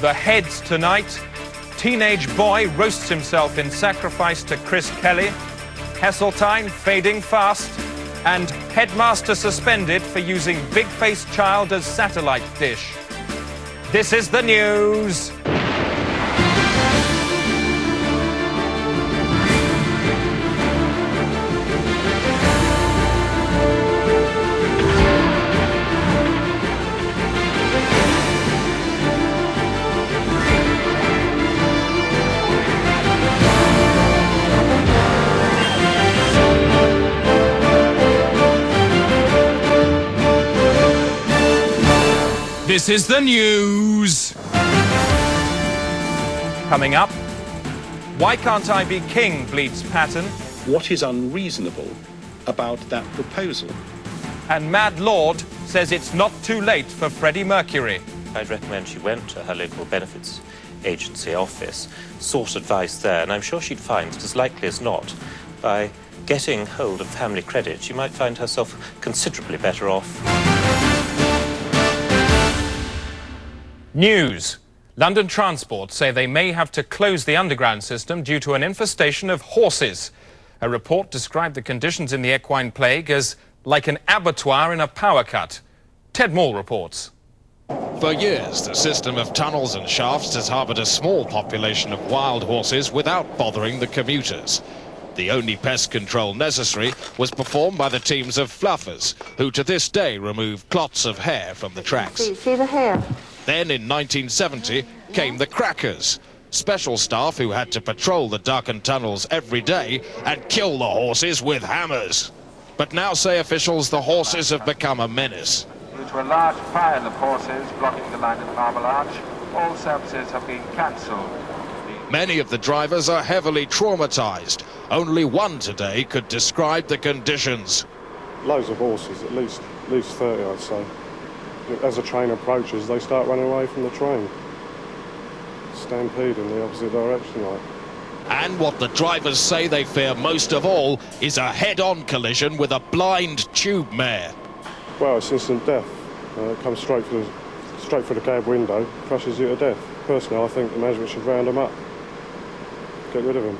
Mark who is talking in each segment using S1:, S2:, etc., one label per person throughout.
S1: The heads tonight. Teenage boy roasts himself in sacrifice to Chris Kelly. Heseltine fading fast. And headmaster suspended for using big-faced child as satellite dish. This is the news. This is the news. Coming up, why can't I be king, bleats Patton.
S2: What is unreasonable about that proposal?
S1: And Mad Lord says it's not too late for Freddie Mercury.
S3: I'd recommend she went to her local benefits agency office, sought advice there, and I'm sure she'd find that as likely as not, by getting hold of family credit, she might find herself considerably better off.
S1: News. London Transport say they may have to close the underground system due to an infestation of horses. A report described the conditions in the equine plague as like an abattoir in a power cut. Ted Moore reports.
S4: For years, the system of tunnels and shafts has harboured a small population of wild horses without bothering the commuters. The only pest control necessary was performed by the teams of fluffers, who to this day remove clots of hair from the tracks.
S5: See the hair?
S4: Then in 1970 came the crackers, special staff who had to patrol the darkened tunnels every day and kill the horses with hammers. But now, say officials, the horses have become a menace.
S6: Due to a large pile of horses blocking the line at Marble Arch, all services have been cancelled.
S4: Many of the drivers are heavily traumatised. Only one today could describe the conditions.
S7: Loads of horses, at least 30, I'd say. As the train approaches, they start running away from the train. Stampede in the opposite direction, like.
S4: And what the drivers say they fear most of all is a head-on collision with a blind tube mare.
S7: Well, it's instant death. It comes straight through the cab window, crushes you to death. Personally, I think the management should round them up. Get rid of them.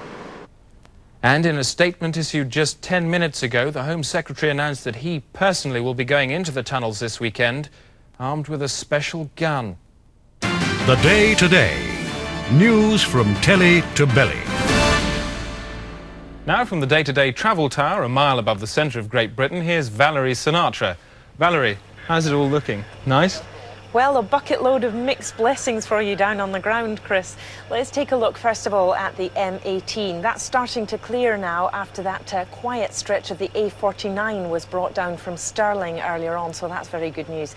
S1: And in a statement issued just 10 minutes ago, the Home Secretary announced that he personally will be going into the tunnels this weekend, armed with a special gun.
S8: The Day Today. News from telly to belly.
S1: Now from the Day Today Travel Tower, a mile above the centre of Great Britain, here's Valerie Sinatra. Valerie, how's it all looking? Nice?
S9: Well, a bucket load of mixed blessings for you down on the ground, Chris. Let's take a look, first of all, at the M18. That's starting to clear now after that quiet stretch of the A49 was brought down from Stirling earlier on, so that's very good news.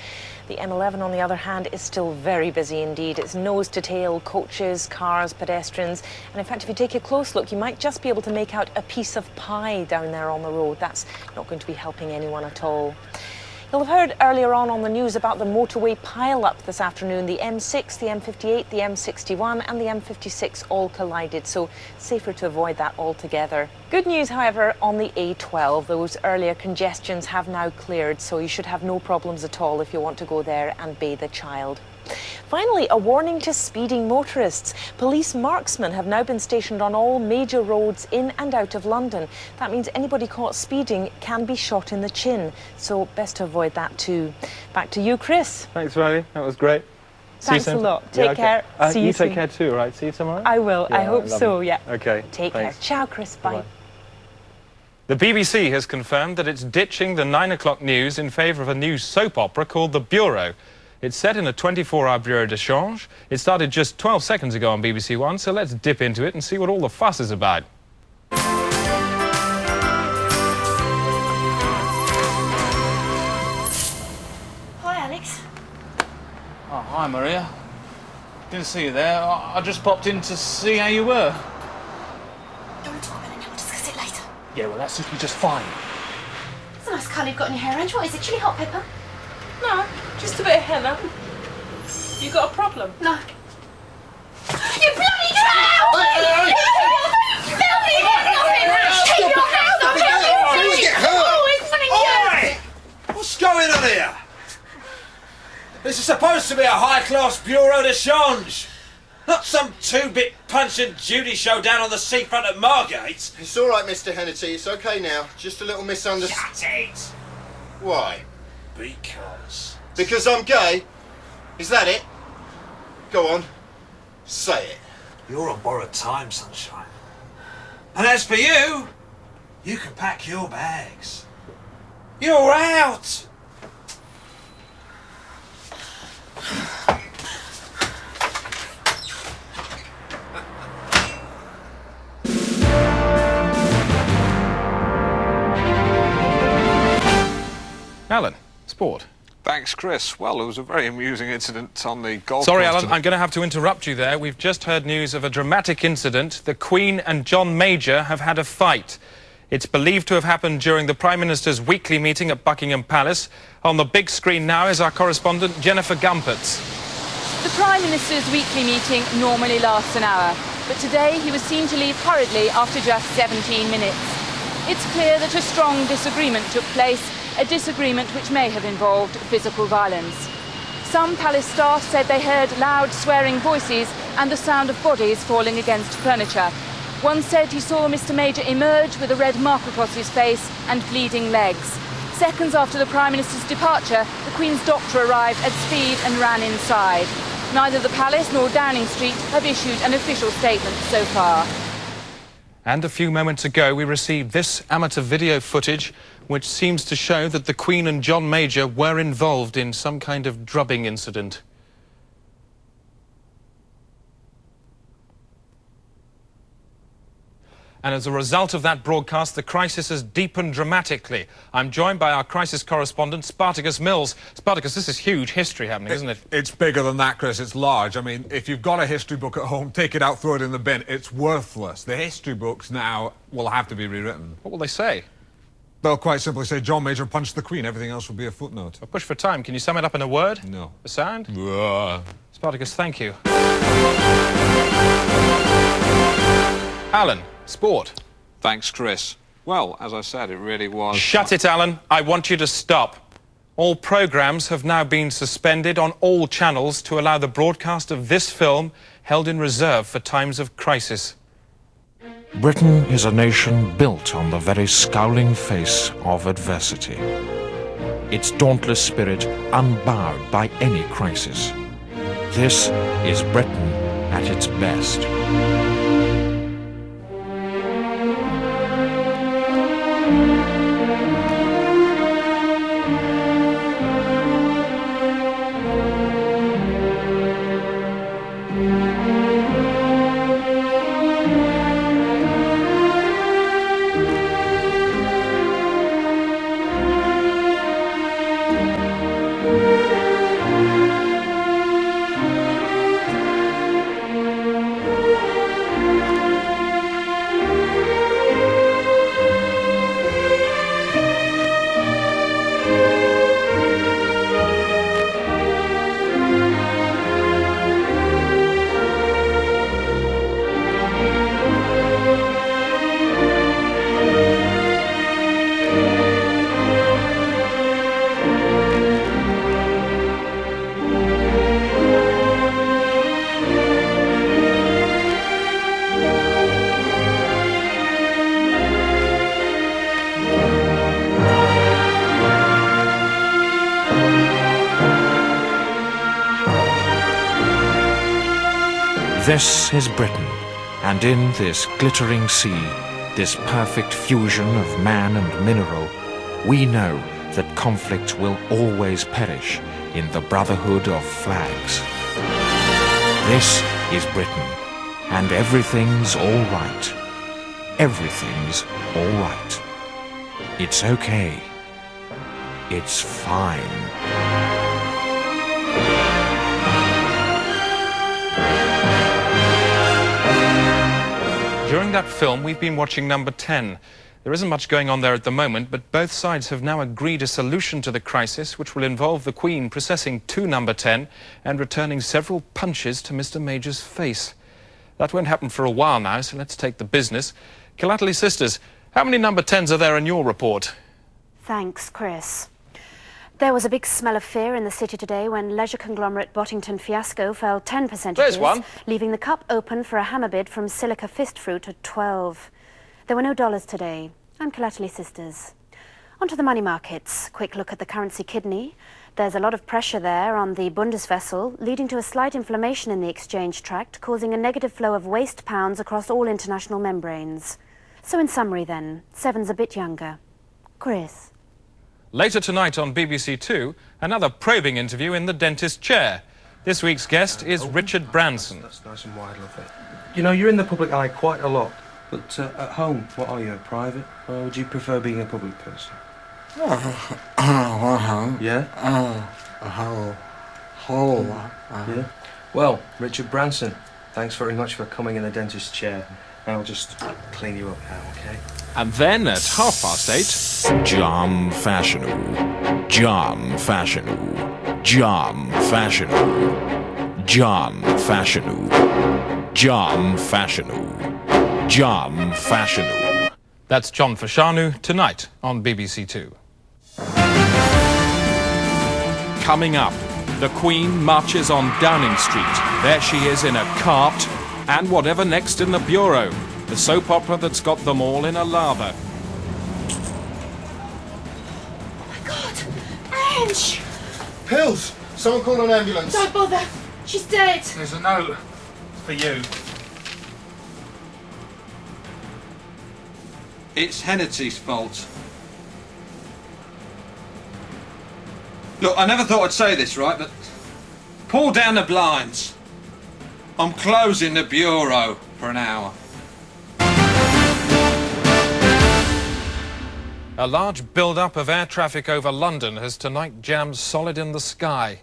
S9: The M11, on the other hand, is still very busy indeed. It's nose to tail, coaches, cars, pedestrians. And in fact, if you take a close look, you might just be able to make out a piece of pie down there on the road. That's not going to be helping anyone at all. You'll have heard earlier on the news about the motorway pile-up this afternoon. The M6, the M58, the M61 and the M56 all collided, so safer to avoid that altogether. Good news, however, on the A12. Those earlier congestions have now cleared, so you should have no problems at all if you want to go there and bathe a child. Finally, a warning to speeding motorists. Police marksmen have now been stationed on all major roads in and out of London. That means anybody caught speeding can be shot in the chin, so best to avoid that too. Back to you, Chris.
S1: Thanks, Valerie. That was great.
S9: Thanks a lot. Take care. See you soon.
S1: Take care too, right? See you tomorrow?
S9: I will.
S1: Yeah,
S9: I hope so, yeah.
S1: Okay.
S9: Take care. Ciao, Chris. Bye.
S1: Bye-bye. The BBC has confirmed that it's ditching the 9 o'clock news in favour of a new soap opera called The Bureau. It's set in a 24-hour bureau de change. It started just 12 seconds ago on BBC One, so let's dip into it and see what all the fuss is about.
S10: Hi, Alex.
S11: Oh, hi, Maria. Didn't see you there. I just popped in to see how you were.
S10: Don't talk about it now. We'll discuss it later.
S11: Yeah, well, that suits me just fine.
S10: It's a nice colour you've got in your hair, Ange. What is it? Chili hot pepper?
S9: No, just a bit of henna. You got a problem?
S10: No. You bloody trout!
S12: What's going on here? This is supposed to be a high-class bureau de change. Not some two-bit Punch and Judy show down on the seafront at Margate.
S5: It's all right, Mr. Hennity. It's okay now. Just a little misunderstanding.
S12: Shut it!
S5: Why?
S12: Because...
S5: Because I'm gay? Is that it? Go on. Say it.
S12: You're on borrowed time, sunshine. And as for you, you can pack your bags. You're out!
S1: Alan, sport.
S13: Thanks, Chris. Well, it was a very amusing incident on the golf course.
S1: Sorry, Alan, I'm going to have to interrupt you there. We've just heard news of a dramatic incident. The Queen and John Major have had a fight. It's believed to have happened during the Prime Minister's weekly meeting at Buckingham Palace. On the big screen now is our correspondent, Jennifer Gumpertz.
S14: The Prime Minister's weekly meeting normally lasts an hour, but today he was seen to leave hurriedly after just 17 minutes. It's clear that a strong disagreement took place, a disagreement which may have involved physical violence. Some palace staff said they heard loud swearing voices and the sound of bodies falling against furniture. One said he saw Mr. Major emerge with a red mark across his face and bleeding legs. Seconds after the Prime Minister's departure, the Queen's doctor arrived at speed and ran inside. Neither the Palace nor Downing Street have issued an official statement so far.
S1: And a few moments ago, we received this amateur video footage which seems to show that the Queen and John Major were involved in some kind of drubbing incident. And as a result of that broadcast, the crisis has deepened dramatically. I'm joined by our crisis correspondent, Spartacus Mills. Spartacus, this is huge history happening, isn't it?
S15: It's bigger than that, Chris. It's large. I mean, if you've got a history book at home, take it out, throw it in the bin. It's worthless. The history books now will have to be rewritten.
S1: What will they say?
S15: They'll quite simply say, John Major punched the Queen. Everything else will be a footnote.
S1: A push for time. Can you sum it up in a word?
S15: No.
S1: A sound? Spartacus, thank you. Alan, sport.
S13: Thanks, Chris. Well, as I said, it really was...
S1: Shut it, Alan. I want you to stop. All programmes have now been suspended on all channels to allow the broadcast of this film held in reserve for times of crisis.
S16: Britain is a nation built on the very scowling face of adversity. Its dauntless spirit unbowed by any crisis. This is Britain at its best. This is Britain, and in this glittering sea, this perfect fusion of man and mineral, we know that conflict will always perish in the brotherhood of flags. This is Britain, and everything's all right. Everything's all right. It's okay. It's fine.
S1: During that film, we've been watching Number 10. There isn't much going on there at the moment, but both sides have now agreed a solution to the crisis, which will involve the Queen processing to Number 10 and returning several punches to Mr. Major's face. That won't happen for a while now, so let's take the business. Killatley sisters, how many Number 10s are there in your report?
S17: Thanks, Chris. There was a big smell of fear in the city today when leisure conglomerate Bottington Fiasco fell 10%,
S1: There's one.
S17: leaving the cup open for a hammer bid from Silica Fist Fruit at 12. There were no dollars today. I'm Collaterally Sisters. On to the money markets. Quick look at the currency kidney. There's a lot of pressure there on the Bundeswechsel, leading to a slight inflammation in the exchange tract, causing a negative flow of waste pounds across all international membranes. So in summary then, Seven's a bit younger. Chris.
S1: Later tonight on BBC Two, another probing interview in the dentist's chair. This week's guest is Richard Branson.
S18: That's nice and wide, lovely. You know, you're in the public eye quite a lot, but at home, what are you, private? Or would you prefer being a public person? Yeah? Yeah? Well, Richard Branson, thanks very much for coming in the dentist's chair. I'll just clean you up now, okay?
S16: And then at 8:30, Jam Fashionable, Jam Fashionable, Jam Fashionable, Jam Fashionable, Jam Fashionable, Jam Fashionable.
S1: That's John Fashanu tonight on BBC Two. Coming up, the Queen marches on Downing Street. There she is in a cart. And whatever next in the bureau. The soap opera that's got them all in a lather.
S10: Oh my God! Ange!
S5: Pills! Someone call an ambulance.
S10: Don't bother. She's dead.
S11: There's a note for you.
S12: It's Hennety's fault. Look, I never thought I'd say this, right, but pull down the blinds. I'm closing the bureau for an hour.
S1: A large build-up of air traffic over London has tonight jammed solid in the sky.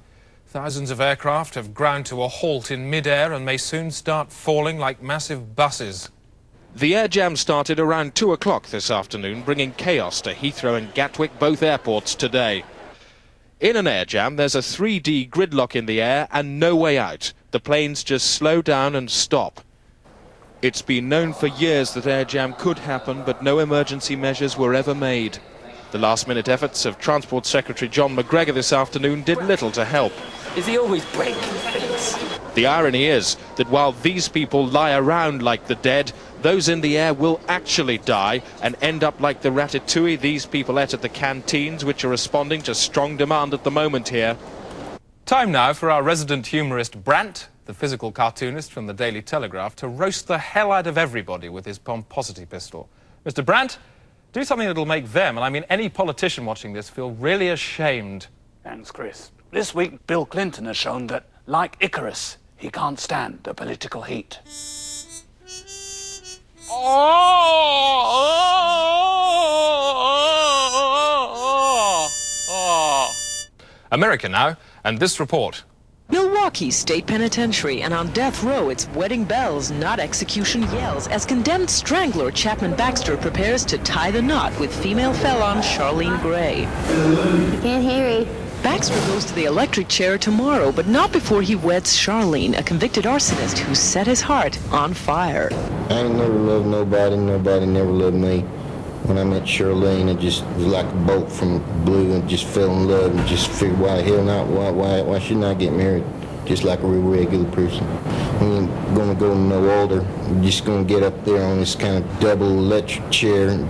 S1: Thousands of aircraft have ground to a halt in mid-air and may soon start falling like massive buses.
S4: The air jam started around 2 o'clock this afternoon, bringing chaos to Heathrow and Gatwick, both airports today. In an air jam, there's a 3D gridlock in the air and no way out. The planes just slow down and stop. It's been known for years that air jam could happen, but no emergency measures were ever made. The last-minute efforts of Transport Secretary John McGregor this afternoon did little to help.
S19: Is he always breaking things?
S4: The irony is that while these people lie around like the dead, those in the air will actually die and end up like the ratatouille these people ate at the canteens, which are responding to strong demand at the moment here.
S1: Time now for our resident humorist Brant, the physical cartoonist from the Daily Telegraph, to roast the hell out of everybody with his pomposity pistol. Mr. Brant, do something that'll make them, and I mean any politician watching this, feel really ashamed.
S11: Thanks, Chris. This week, Bill Clinton has shown that, like Icarus, he can't stand the political heat.
S1: America now, and this report.
S20: Milwaukee State Penitentiary, and on death row, it's wedding bells, not execution yells, as condemned strangler Chapman Baxter prepares to tie the knot with female felon Charlene Gray.
S10: Can't hear you.
S20: Baxter goes to the electric chair tomorrow, but not before he weds Charlene, a convicted arsonist who set his heart on fire.
S21: I ain't never loved nobody, nobody never loved me. When I met Charlene, it just was like a bolt from blue, and just fell in love and just figured, why the hell not? Why shouldn't I get married? Just like a real regular person. We ain't gonna go no older. We're just gonna get up there on this kind of double electric chair, and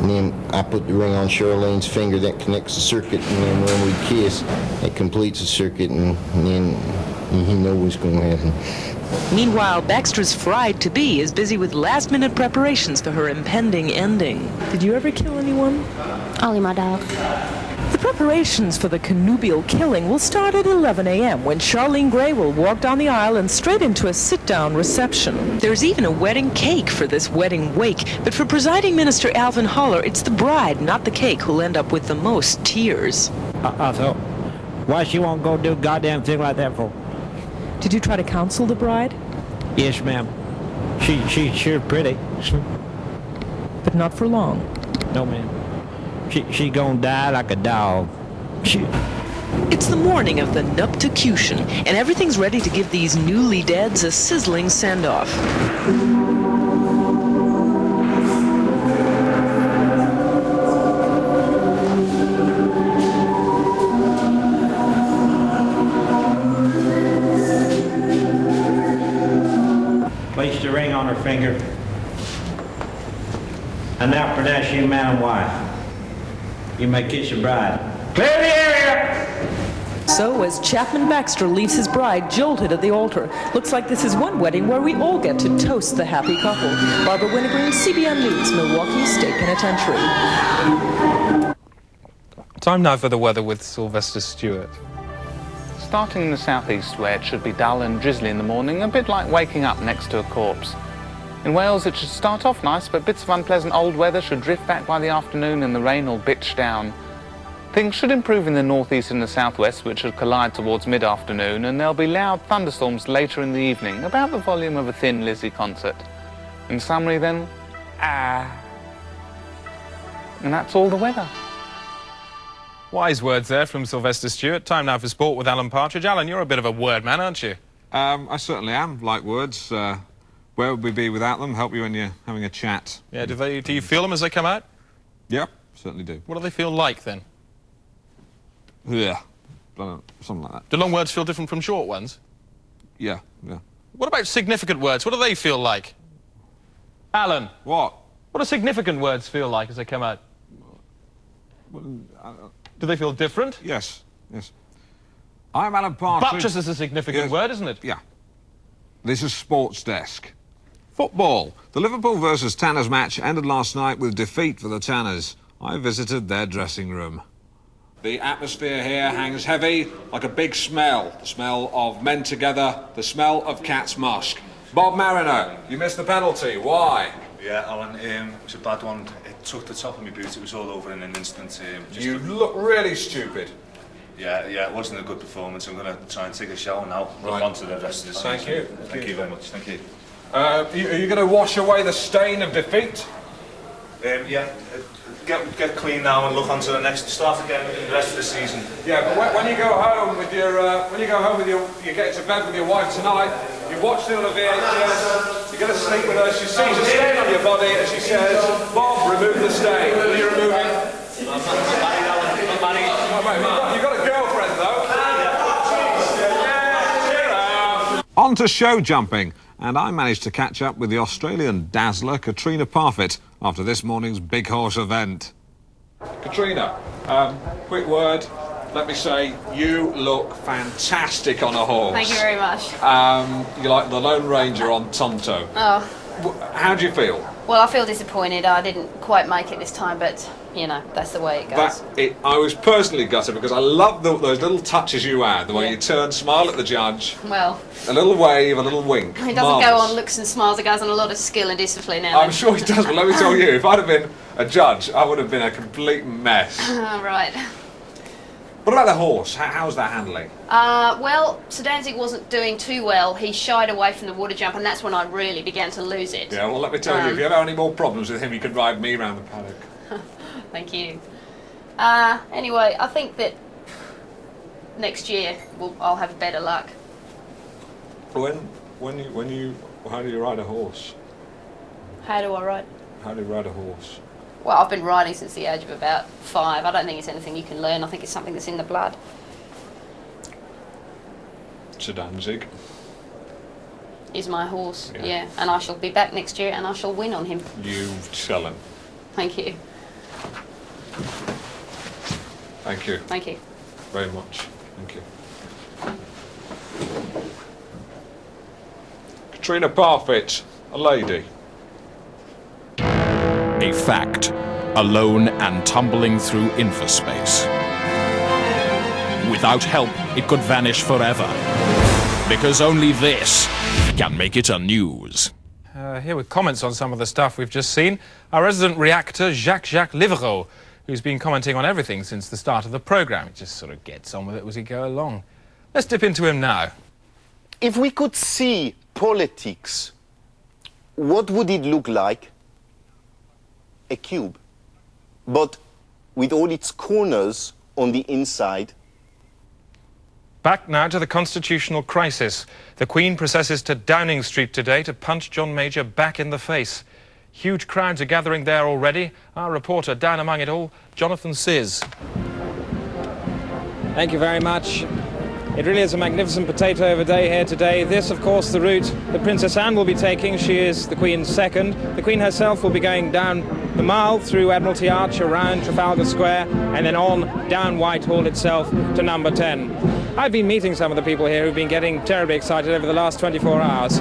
S21: then I put the ring on Charlene's finger that connects the circuit, and then when we kiss, it completes the circuit, and then you know what's gonna happen.
S20: Meanwhile, Baxter's bride-to-be is busy with last-minute preparations for her impending ending. Did you ever kill anyone?
S10: Only my dog.
S20: The preparations for the connubial killing will start at 11 a.m. when Charlene Gray will walk down the aisle and straight into a sit-down reception. There's even a wedding cake for this wedding wake, but for presiding minister Alvin Holler, it's the bride, not the cake, who'll end up with the most tears.
S22: So why she won't go do a goddamn thing like that for?
S20: Did you try to counsel the bride?
S22: Yes, ma'am. She's sure pretty.
S20: But not for long.
S22: No, ma'am. She gonna die like a dog.
S20: It's the morning of the nupticution, and everything's ready to give these newly deads a sizzling send-off.
S22: Place the ring on her finger. And now pronounce you man and wife. You may kiss your bride. Clear the area!
S20: So, as Chapman Baxter leaves his bride jolted at the altar, looks like this is one wedding where we all get to toast the happy couple. Barbara Wintergreen, CBN News, Milwaukee State Penitentiary.
S1: Time now for the weather with Sylvester Stewart.
S11: Starting in the southeast, where it should be dull and drizzly in the morning, a bit like waking up next to a corpse. In Wales, it should start off nice, but bits of unpleasant old weather should drift back by the afternoon and the rain will bitch down. Things should improve in the northeast and the southwest, which should collide towards mid-afternoon, and there'll be loud thunderstorms later in the evening, about the volume of a Thin Lizzy concert. In summary, then, And that's all the weather.
S1: Wise words there from Sylvester Stewart. Time now for sport with Alan Partridge. Alan, you're a bit of a word man, aren't you?
S15: I certainly am, like words. Where would we be without them? Help you when you're having a chat.
S1: Yeah, do you feel them as they come out?
S15: Yeah, certainly do.
S1: What do they feel like, then?
S15: Yeah, something like that.
S1: Do long words feel different from short ones?
S15: Yeah, yeah.
S1: What about significant words? What do they feel like? Alan.
S15: What?
S1: What do significant words feel like as they come out? Do they feel different?
S15: Yes, yes. I'm Alan Partridge.
S1: Buttress is a significant word, isn't it?
S15: Yeah. This is Sports Desk. Football. The Liverpool versus Tanners match ended last night with defeat for the Tanners. I visited their dressing room. The atmosphere here hangs heavy like a big smell. The smell of men together, the smell of cat's musk. Bob Mariner, you missed the penalty. Why?
S2: Yeah, Alan, it was a bad one. It took the top of my boot. It was all over in an instant.
S15: You look really stupid.
S2: Yeah, it wasn't a good performance. I'm going to try and take a shower now. Look on to the rest of the season.
S15: Thank you.
S2: Thank you very much. Thank you.
S15: Are you going to wash away the stain of defeat?
S2: Yeah. Get clean now and look on to the next. Start again with the rest of the season.
S15: Yeah, but when you go home with your, you get to bed with your wife tonight. You watch the other VHS. You get to sleep with her. She sees a stain on your body, and she says, "Bob, remove the stain." Will you remove it?
S2: I'm married, Alan. I'm married.
S15: You've got a girlfriend, though. On to show jumping. And I managed to catch up with the Australian dazzler Katrina Parfitt after this morning's big horse event. Katrina, quick word. Let me say, you look fantastic on a horse.
S10: Thank you very much.
S15: You're like the Lone Ranger on Tonto.
S10: Oh.
S15: How do you feel?
S10: Well, I feel disappointed. I didn't quite make it this time, but, you know, that's the way it goes.
S15: I was personally gutted because I love those little touches you add, the way you turn, smile at the judge.
S10: Well,
S15: a little wave, a little wink.
S10: It doesn't go on looks and smiles. It goes on a lot of skill and discipline now.
S15: I'm sure it does, but let me tell you, if I'd have been a judge, I would have been a complete mess.
S10: Right.
S15: What about the horse? How's that handling?
S10: Well, Sedanzik wasn't doing too well. He shied away from the water jump, and that's when I really began to lose it.
S15: Yeah, well, let me tell you, if you ever have any more problems with him, you could ride me round the paddock.
S10: Thank you. Anyway, I think that next year I'll have better luck.
S15: How do you ride a horse?
S10: How do I ride?
S15: How do you ride a horse?
S10: Well, I've been riding since the age of about 5. I don't think it's anything you can learn. I think it's something that's in the blood.
S15: Sedanzik
S10: is my horse, yeah. And I shall be back next year and I shall win on him.
S15: You tell him.
S10: Thank you.
S15: Thank you.
S10: Thank you.
S15: Very much. Thank you. Katrina Parfitt, a lady.
S16: A fact, alone and tumbling through infospace. Without help, it could vanish forever. Because only this can make it a news.
S1: Here with comments on some of the stuff we've just seen, our resident reactor, Jacques Livereau, who's been commenting on everything since the start of the programme. He just sort of gets on with it as we go along. Let's dip into him now.
S5: If we could see politics, what would it look like? A cube, but with all its corners on the inside.
S1: Back now to the constitutional crisis. The Queen processes to Downing Street today to punch John Major back in the face. Huge crowds are gathering there already. Our reporter down among it all, Jonathan Sizz.
S3: Thank you very much.
S1: It really is a magnificent potato of a day here today. This, of course, the route that Princess Anne will be taking. She is the Queen's second. The Queen herself will be going down the Mall, through Admiralty Arch, around Trafalgar Square, and then on down Whitehall itself to number 10. I've been meeting some of the people here who've been getting terribly excited over the last 24 hours.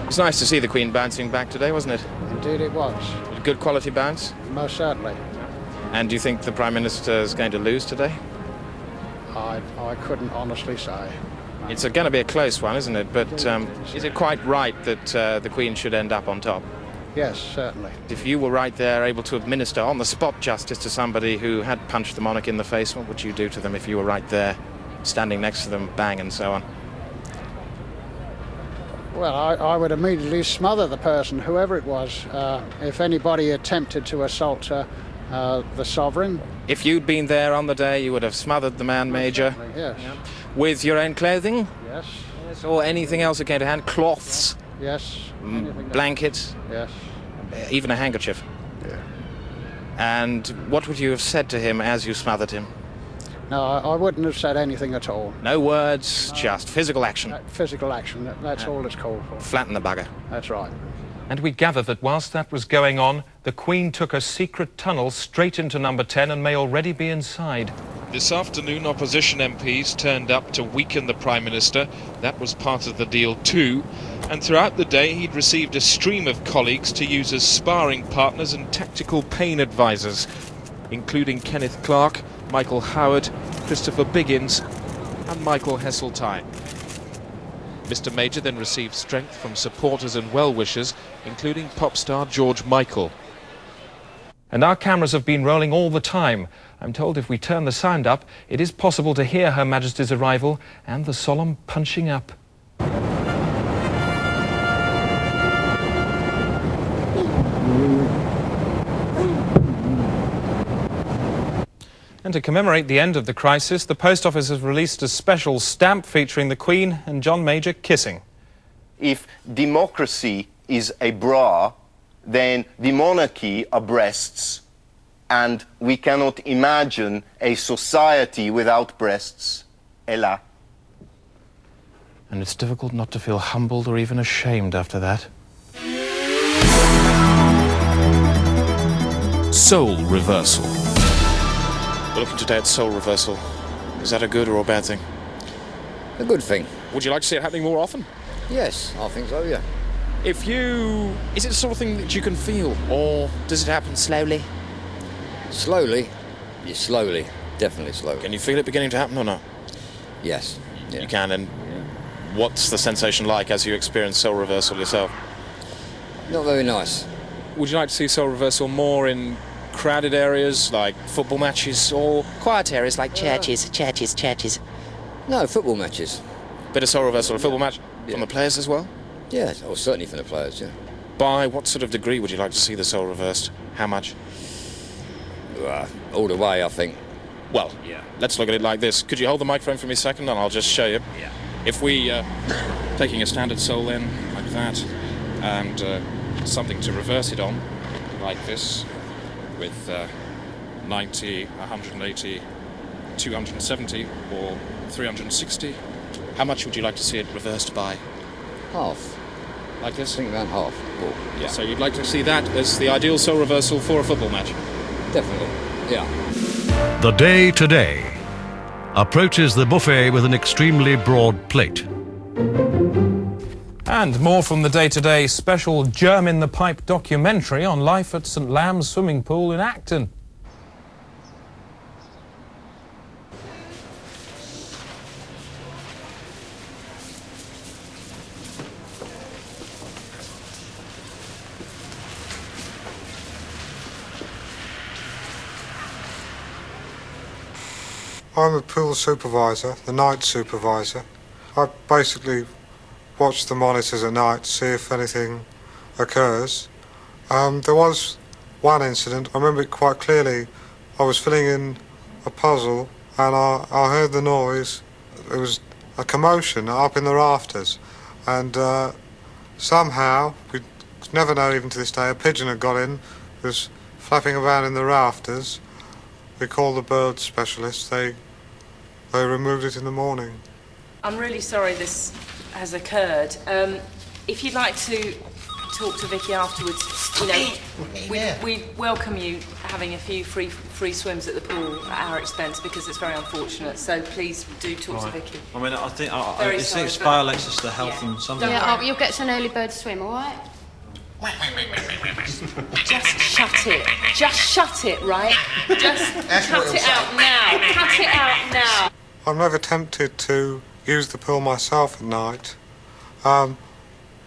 S1: It's nice to see the Queen bouncing back today, wasn't it?
S3: Indeed it was.
S1: A good quality bounce?
S3: Most certainly.
S1: And do you think the Prime Minister is going to lose today?
S3: I couldn't honestly say.
S1: It's going to be a close one, isn't it? But is it quite right that the Queen should end up on top?
S3: Yes, certainly.
S1: If you were right there, able to administer on-the-spot justice to somebody who had punched the monarch in the face, what would you do to them if you were right there, standing next to them, bang, and so on?
S3: Well, I would immediately smother the person, whoever it was, if anybody attempted to assault the sovereign.
S1: If you'd been there on the day, you would have smothered the man, Major?
S3: Yes.
S1: With your own clothing?
S3: Yes.
S1: Or anything else that came to hand? Cloths?
S3: Yes.
S1: Blankets?
S3: Yes.
S1: Even a handkerchief?
S3: Yeah.
S1: And what would you have said to him as you smothered him?
S3: No, I wouldn't have said anything at all.
S1: No words, just physical action?
S3: Physical action, that's all it's called for.
S1: Flatten the bugger?
S3: That's right.
S1: And we gather that whilst that was going on, the Queen took a secret tunnel straight into number 10 and may already be inside.
S4: This afternoon, opposition MPs turned up to weaken the Prime Minister. That was part of the deal too. And throughout the day, he'd received a stream of colleagues to use as sparring partners and tactical pain advisors, including Kenneth Clarke, Michael Howard, Christopher Biggins and Michael Heseltine. Mr. Major then received strength from supporters and well-wishers, including pop star George Michael. And our cameras have been rolling all the time. I'm told if we turn the sound up, it is possible to hear Her Majesty's arrival and the solemn punching up. And to commemorate the end of the crisis, the Post Office has released a special stamp featuring the Queen and John Major kissing.
S5: If democracy is a bra, then the monarchy are breasts, and we cannot imagine a society without breasts. Ella.
S1: And it's difficult not to feel humbled or even ashamed after that. Soul reversal. We're looking today at soul reversal. Is that a good or a bad thing?
S6: A good thing.
S1: Would you like to see it happening more often?
S6: Yes, I think so, yeah.
S1: Is it the sort of thing that you can feel, or does it happen slowly?
S6: Slowly? Yeah, slowly. Definitely slowly.
S1: Can you feel it beginning to happen or not?
S6: Yes. Yeah.
S1: You can, and what's the sensation like as you experience soul reversal yourself?
S6: Not very nice.
S1: Would you like to see soul reversal more in crowded areas like football matches, or quiet areas like churches?
S6: No, football matches.
S1: Bit of soul reversal, a football match from the players as well?
S6: Yeah, or certainly from the players, yeah.
S1: By what sort of degree would you like to see the soul reversed? How much?
S6: All the way, I think.
S1: Well, let's look at it like this. Could you hold the microphone for me a second and I'll just show you?
S6: Yeah.
S1: If we, taking a standard soul then, like that, and something to reverse it on, like this, with 90, 180, 270 or 360, how much would you like to see it reversed by?
S6: Half.
S1: Like this?
S6: I think around half. Or, yeah.
S1: So you'd like to see that as the ideal soul reversal for a football match?
S6: Definitely, yeah.
S8: The day today approaches the buffet with an extremely broad plate.
S1: And more from the day-to-day special Germ in the Pipe documentary on life at St Lamb's swimming pool in Acton.
S23: I'm the pool supervisor, the night supervisor. I basically watch the monitors at night to see if anything occurs. There was one incident, I remember it quite clearly. I was filling in a puzzle and I heard the noise. There was a commotion up in the rafters, and somehow, we never know even to this day, a pigeon had got in, was flapping about in the rafters. We called the bird specialists, they removed it in the morning.
S20: I'm really sorry this has occurred. If you'd like to talk to Vicky afterwards, you know, we welcome you having a few free swims at the pool at our expense, because it's very unfortunate. So please do talk to Vicky.
S2: I mean, I think it's violates us the health and something.
S10: Yeah, you'll get to an early bird swim, all right?
S20: Just shut it. Just shut it, right? Just cut it out now. Cut it out now.
S23: I'm never tempted to use the pool myself at night.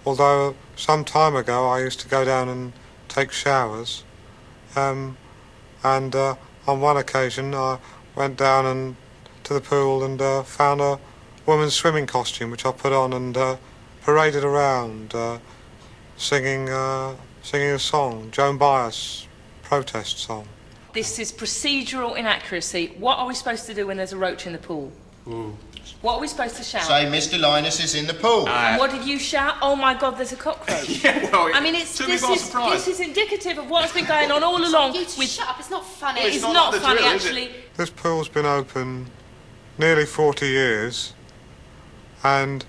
S23: Although some time ago I used to go down and take showers. And on one occasion I went down and to the pool and found a woman's swimming costume, which I put on and paraded around singing a song, Joan Baez protest song.
S20: This is procedural inaccuracy. What are we supposed to do when there's a roach in the pool?
S23: Ooh.
S20: What are we supposed to shout?
S21: Say, Mr. Linus is in the pool.
S20: And what did you shout? Oh my God, there's a cockroach. I mean, this is indicative of what's been going on all along.
S10: Shut up, it's not funny.
S20: It is not funny, actually.
S23: This pool's been open nearly 40 years, and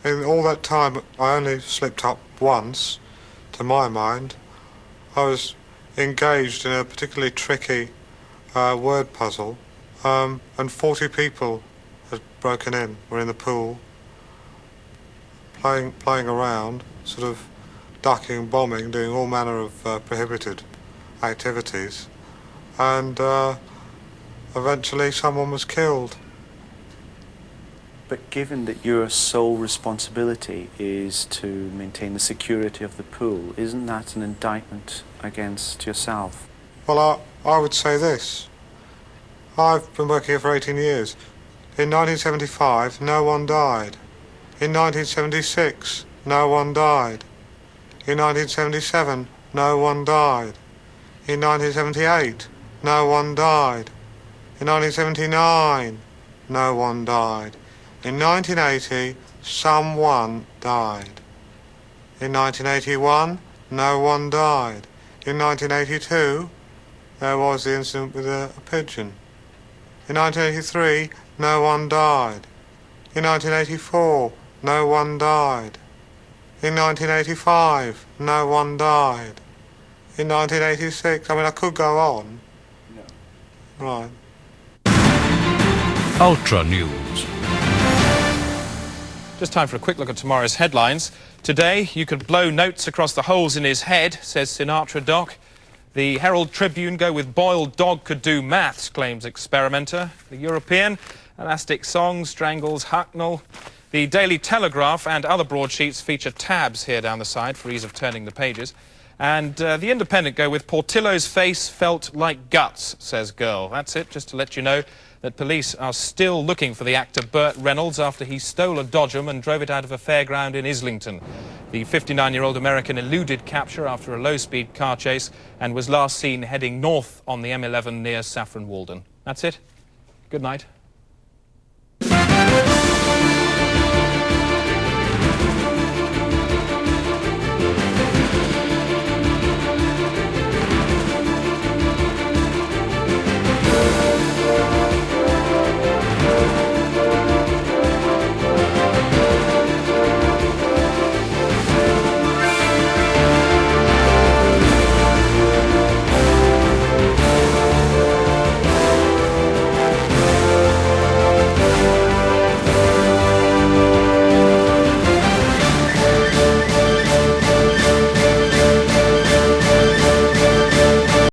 S23: in all that time I only slipped up once, to my mind. I was engaged in a particularly tricky word puzzle, and 40 people had broken in, were in the pool, playing around, sort of ducking, bombing, doing all manner of prohibited activities, and eventually someone was killed.
S7: But given that your sole responsibility is to maintain the security of the pool, isn't that an indictment against yourself?
S23: Well, I would say this. I've been working here for 18 years. In 1975, no one died. In 1976, no one died. In 1977, no one died. In 1978, no one died. In 1979, no one died. In 1980, someone died. In 1981, no one died. In 1982, there was the incident with a pigeon. In 1983, no one died. In 1984, no one died. In 1985, no one died. In 1986, I mean, I could go on. No. Right.
S8: Ultra News.
S1: Just time for a quick look at tomorrow's headlines. Today, you could blow notes across the holes in his head, says Sinatra Doc. The Herald Tribune go with boiled dog could do maths, claims experimenter. The European, elastic song strangles Hucknall. The Daily Telegraph and other broadsheets feature tabs here down the side for ease of turning the pages. And the Independent go with Portillo's face felt like guts, says Girl. That's it, just to let you know that police are still looking for the actor Burt Reynolds after he stole a Dodgem and drove it out of a fairground in Islington. The 59-year-old American eluded capture after a low-speed car chase and was last seen heading north on the M11 near Saffron Walden. That's it. Good night.